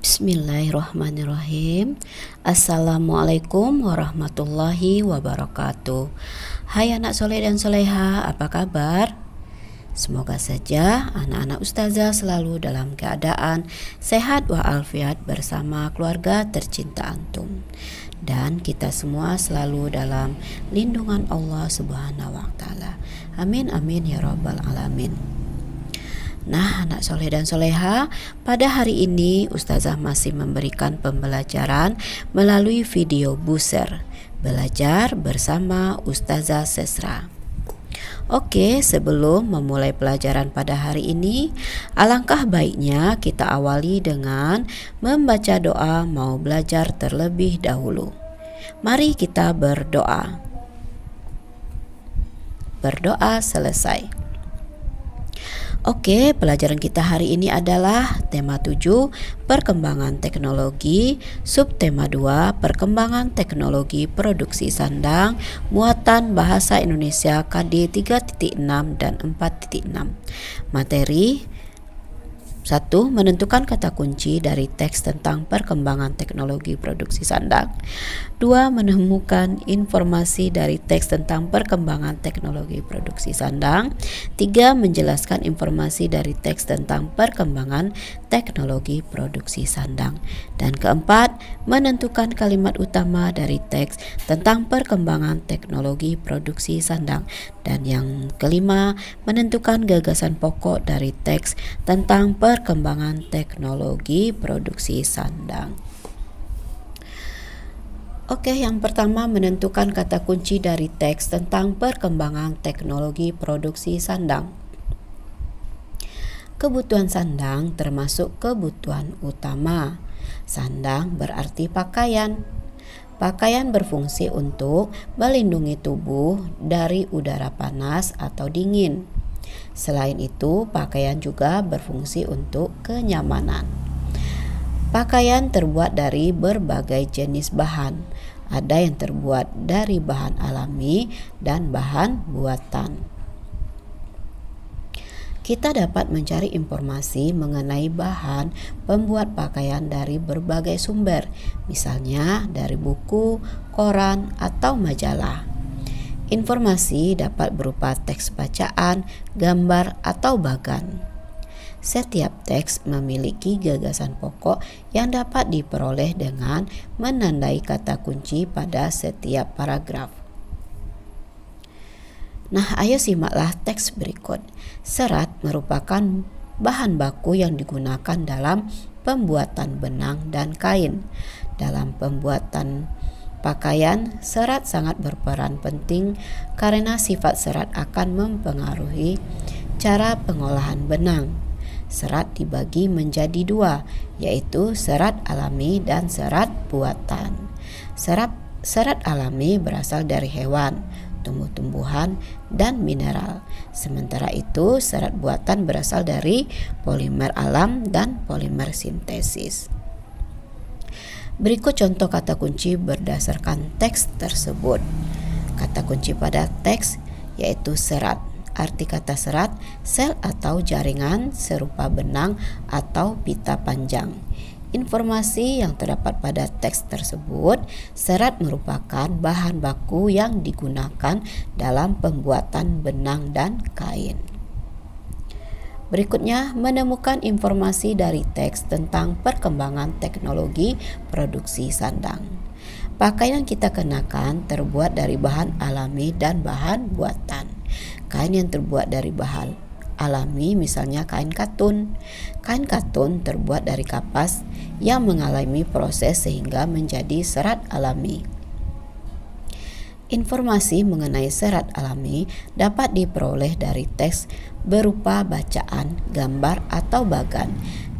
Bismillahirrahmanirrahim. Assalamualaikum warahmatullahi wabarakatuh. Hai anak soleh dan soleha, apa kabar? Semoga saja anak-anak ustazah selalu dalam keadaan sehat walafiat bersama keluarga tercinta antum. Dan kita semua selalu dalam lindungan Allah Subhanahu wa Ta'ala. Amin amin ya rabbal alamin. Nah, anak soleh dan soleha, pada hari ini Ustazah masih memberikan pembelajaran melalui video buzzer. Belajar bersama Ustazah Sesra. Oke, sebelum memulai pelajaran pada hari ini, alangkah baiknya kita awali dengan membaca doa mau belajar terlebih dahulu. Mari kita berdoa. Berdoa selesai. Oke, pelajaran kita hari ini adalah tema 7, perkembangan teknologi, subtema 2, perkembangan teknologi produksi sandang, muatan bahasa Indonesia KD 3.6 dan 4.6. Materi 1. Menentukan kata kunci dari teks tentang perkembangan teknologi produksi sandang. 2. Menemukan informasi dari teks tentang perkembangan teknologi produksi sandang. 3. Menjelaskan informasi dari teks tentang perkembangan teknologi produksi sandang. Dan keempat, menentukan kalimat utama dari teks tentang perkembangan teknologi produksi sandang. Dan yang kelima, menentukan gagasan pokok dari teks tentang perkembangan teknologi produksi sandang. Oke, yang pertama menentukan kata kunci dari teks tentang perkembangan teknologi produksi sandang. Kebutuhan sandang termasuk kebutuhan utama. Sandang berarti pakaian. Pakaian berfungsi untuk melindungi tubuh dari udara panas atau dingin. Selain itu, pakaian juga berfungsi untuk kenyamanan. Pakaian terbuat dari berbagai jenis bahan. Ada yang terbuat dari bahan alami dan bahan buatan. Kita dapat mencari informasi mengenai bahan pembuat pakaian dari berbagai sumber, misalnya dari buku, koran, atau majalah. Informasi dapat berupa teks bacaan, gambar, atau bagan. Setiap teks memiliki gagasan pokok yang dapat diperoleh dengan menandai kata kunci pada setiap paragraf. Nah, ayo simaklah teks berikut. Serat merupakan bahan baku yang digunakan dalam pembuatan benang dan kain. Dalam pembuatan pakaian, serat sangat berperan penting karena sifat serat akan mempengaruhi cara pengolahan benang. Serat dibagi menjadi dua, yaitu serat alami dan serat buatan. Serat alami berasal dari hewan, tumbuh-tumbuhan, dan mineral. Sementara itu, serat buatan berasal dari polimer alam dan polimer sintesis. Berikut contoh kata kunci berdasarkan teks tersebut. Kata kunci pada teks yaitu serat. Arti kata serat, sel atau jaringan serupa benang atau pita panjang. Informasi yang terdapat pada teks tersebut, serat merupakan bahan baku yang digunakan dalam pembuatan benang dan kain. Berikutnya, menemukan informasi dari teks tentang perkembangan teknologi produksi sandang. Pakaian yang kita kenakan terbuat dari bahan alami dan bahan buatan. Kain yang terbuat dari bahan alami misalnya kain katun. Kain katun terbuat dari kapas yang mengalami proses sehingga menjadi serat alami. Informasi mengenai serat alami dapat diperoleh dari teks berupa bacaan, gambar, atau bagan.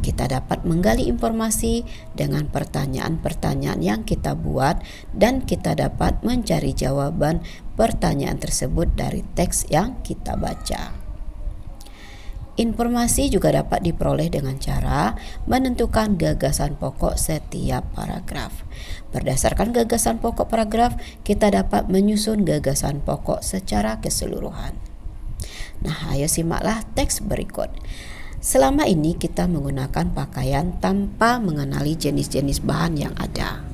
Kita dapat menggali informasi dengan pertanyaan-pertanyaan yang kita buat dan kita dapat mencari jawaban pertanyaan tersebut dari teks yang kita baca. Informasi juga dapat diperoleh dengan cara menentukan gagasan pokok setiap paragraf. Berdasarkan gagasan pokok paragraf, kita dapat menyusun gagasan pokok secara keseluruhan. Nah, ayo simaklah teks berikut. Selama ini kita menggunakan pakaian tanpa mengenali jenis-jenis bahan yang ada.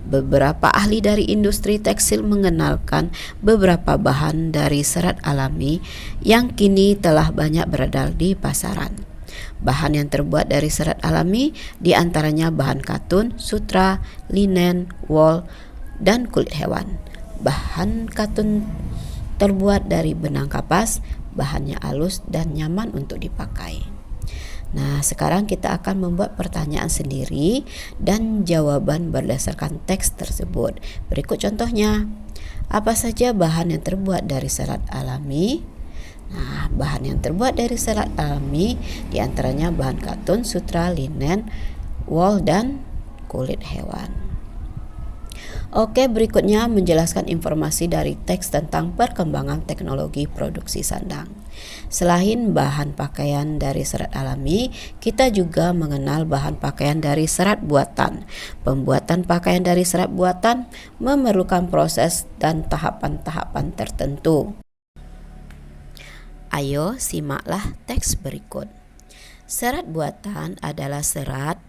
Beberapa ahli dari industri tekstil mengenalkan beberapa bahan dari serat alami yang kini telah banyak beredar di pasaran. Bahan yang terbuat dari serat alami diantaranya bahan katun, sutra, linen, wool, dan kulit hewan. Bahan katun terbuat dari benang kapas, bahannya halus dan nyaman untuk dipakai. Nah, sekarang kita akan membuat pertanyaan sendiri dan jawaban berdasarkan teks tersebut. Berikut contohnya. Apa saja bahan yang terbuat dari serat alami? Nah, bahan yang terbuat dari serat alami diantaranya bahan katun, sutra, linen, wool, dan kulit hewan. Oke, berikutnya menjelaskan informasi dari teks tentang perkembangan teknologi produksi sandang. Selain bahan pakaian dari serat alami, kita juga mengenal bahan pakaian dari serat buatan. Pembuatan pakaian dari serat buatan memerlukan proses dan tahapan-tahapan tertentu. Ayo simaklah teks berikut. Serat buatan adalah serat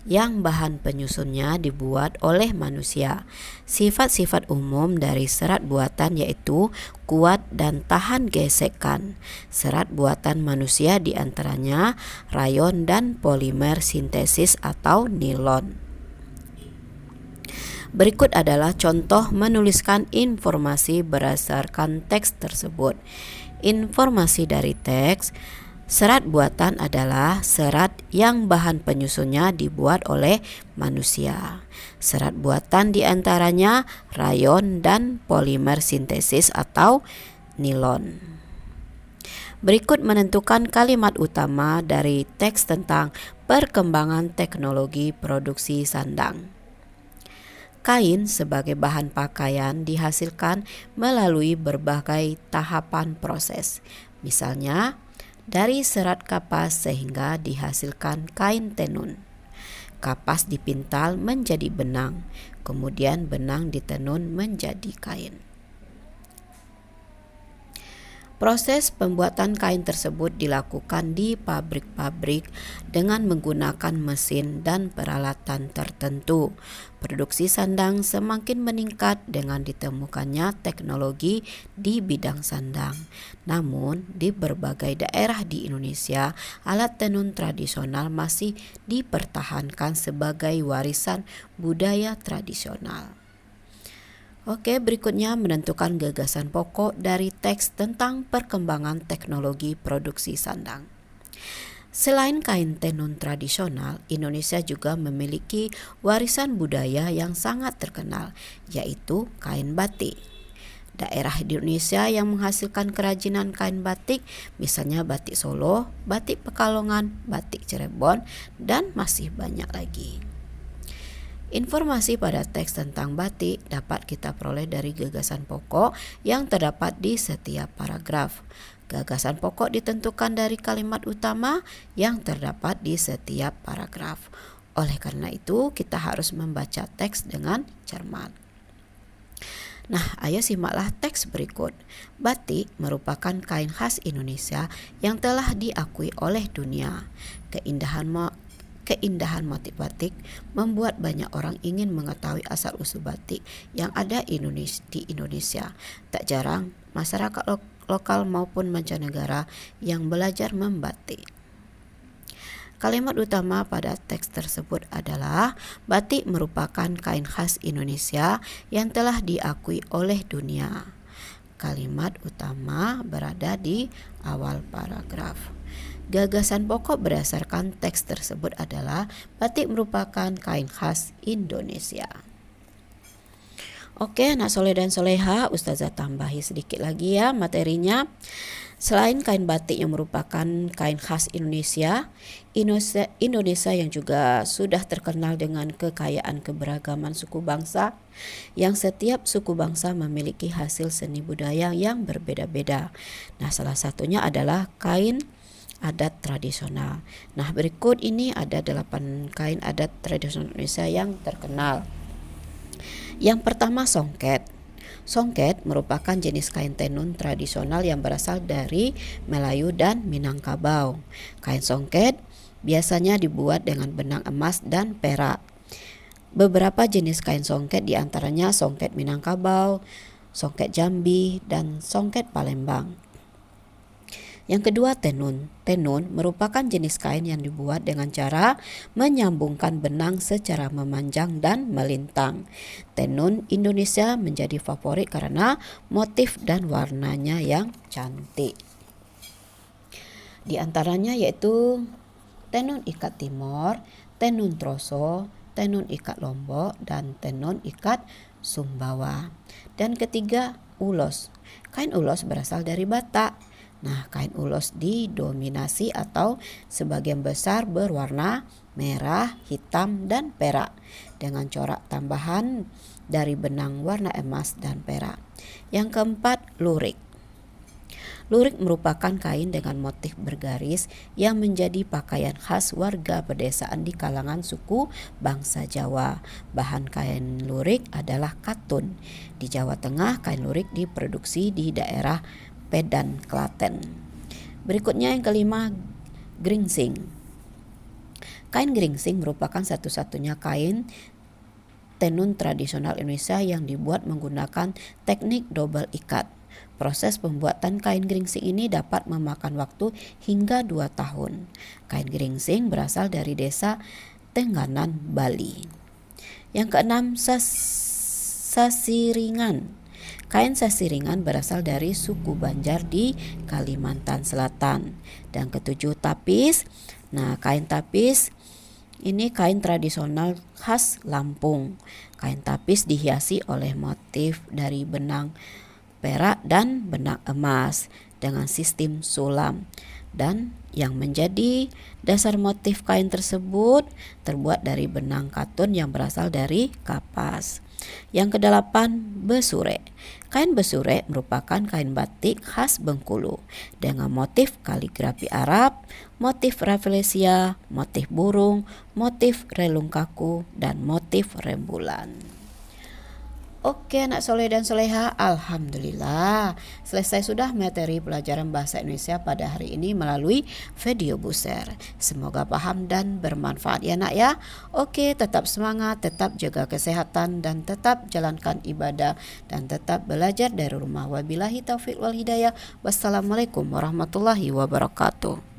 yang bahan penyusunnya dibuat oleh manusia. Sifat-sifat umum dari serat buatan yaitu kuat dan tahan gesekan. Serat buatan manusia diantaranya rayon dan polimer sintesis atau nilon. Berikut adalah contoh menuliskan informasi berdasarkan teks tersebut. Informasi dari teks. Serat buatan adalah serat yang bahan penyusunnya dibuat oleh manusia. Serat buatan diantaranya rayon dan polimer sintesis atau nilon. Berikut menentukan kalimat utama dari teks tentang perkembangan teknologi produksi sandang. Kain sebagai bahan pakaian dihasilkan melalui berbagai tahapan proses. Misalnya, dari serat kapas sehingga dihasilkan kain tenun. Kapas dipintal menjadi benang, kemudian benang ditenun menjadi kain. Proses pembuatan kain tersebut dilakukan di pabrik-pabrik dengan menggunakan mesin dan peralatan tertentu. Produksi sandang semakin meningkat dengan ditemukannya teknologi di bidang sandang. Namun, di berbagai daerah di Indonesia, alat tenun tradisional masih dipertahankan sebagai warisan budaya tradisional. Oke, berikutnya menentukan gagasan pokok dari teks tentang perkembangan teknologi produksi sandang. Selain kain tenun tradisional, Indonesia juga memiliki warisan budaya yang sangat terkenal, yaitu kain batik. Daerah di Indonesia yang menghasilkan kerajinan kain batik, misalnya batik Solo, batik Pekalongan, batik Cirebon, dan masih banyak lagi. Informasi pada teks tentang batik dapat kita peroleh dari gagasan pokok yang terdapat di setiap paragraf. Gagasan pokok ditentukan dari kalimat utama yang terdapat di setiap paragraf. Oleh karena itu, kita harus membaca teks dengan cermat. Nah, ayo simaklah teks berikut. Batik merupakan kain khas Indonesia yang telah diakui oleh dunia. Keindahan motif batik membuat banyak orang ingin mengetahui asal-usul batik yang ada di Indonesia. Tak jarang masyarakat lokal maupun mancanegara yang belajar membatik. Kalimat utama pada teks tersebut adalah batik merupakan kain khas Indonesia yang telah diakui oleh dunia. Kalimat utama berada di awal paragraf. Gagasan pokok berdasarkan teks tersebut adalah batik merupakan kain khas Indonesia. Oke, anak soleh dan soleha, Ustazah tambahi sedikit lagi ya materinya. Selain kain batik yang merupakan kain khas Indonesia yang juga sudah terkenal dengan kekayaan keberagaman suku bangsa, yang setiap suku bangsa memiliki hasil seni budaya yang berbeda-beda. Nah, salah satunya adalah kain adat tradisional. Nah, berikut ini ada 8 kain adat tradisional Indonesia yang terkenal. Yang pertama, songket. Songket merupakan jenis kain tenun tradisional yang berasal dari Melayu dan Minangkabau. Kain songket biasanya dibuat dengan benang emas dan perak. Beberapa jenis kain songket diantaranya songket Minangkabau, songket Jambi, dan songket Palembang. Yang kedua, tenun. Tenun merupakan jenis kain yang dibuat dengan cara menyambungkan benang secara memanjang dan melintang. Tenun Indonesia menjadi favorit karena motif dan warnanya yang cantik. Di antaranya yaitu tenun ikat Timor, tenun troso, tenun ikat Lombok, dan tenun ikat Sumbawa. Dan ketiga, ulos. Kain ulos berasal dari Batak. Nah, kain ulos didominasi atau sebagian besar berwarna merah, hitam, dan perak dengan corak tambahan dari benang warna emas dan perak. Yang keempat, lurik. Lurik merupakan kain dengan motif bergaris yang menjadi pakaian khas warga pedesaan di kalangan suku bangsa Jawa. Bahan kain lurik adalah katun. Di Jawa Tengah, kain lurik diproduksi di daerah Pedan, Klaten. Berikutnya yang kelima, geringsing. Kain geringsing merupakan satu-satunya kain tenun tradisional Indonesia yang dibuat menggunakan teknik double ikat. Proses pembuatan kain geringsing ini dapat memakan waktu hingga 2 tahun. Kain geringsing berasal dari desa Tenganan, Bali. Yang keenam, sasiringan. Kain sasiringan berasal dari suku Banjar di Kalimantan Selatan. Dan ketujuh, tapis. Nah, kain tapis ini kain tradisional khas Lampung. Kain tapis dihiasi oleh motif dari benang perak dan benang emas dengan sistem sulam. Dan yang menjadi dasar motif kain tersebut terbuat dari benang katun yang berasal dari kapas. Yang kedelapan, besure. Kain besure merupakan kain batik khas Bengkulu dengan motif kaligrafi Arab, motif rafflesia, motif burung, motif relung kaku, dan motif rembulan. Oke anak soleh dan soleha, alhamdulillah selesai sudah materi pelajaran bahasa Indonesia pada hari ini melalui video Buser. Semoga paham dan bermanfaat ya nak ya. Oke, tetap semangat, tetap jaga kesehatan, dan tetap jalankan ibadah, dan tetap belajar dari rumah. Wabillahi taufiq wal hidayah. Wassalamualaikum warahmatullahi wabarakatuh.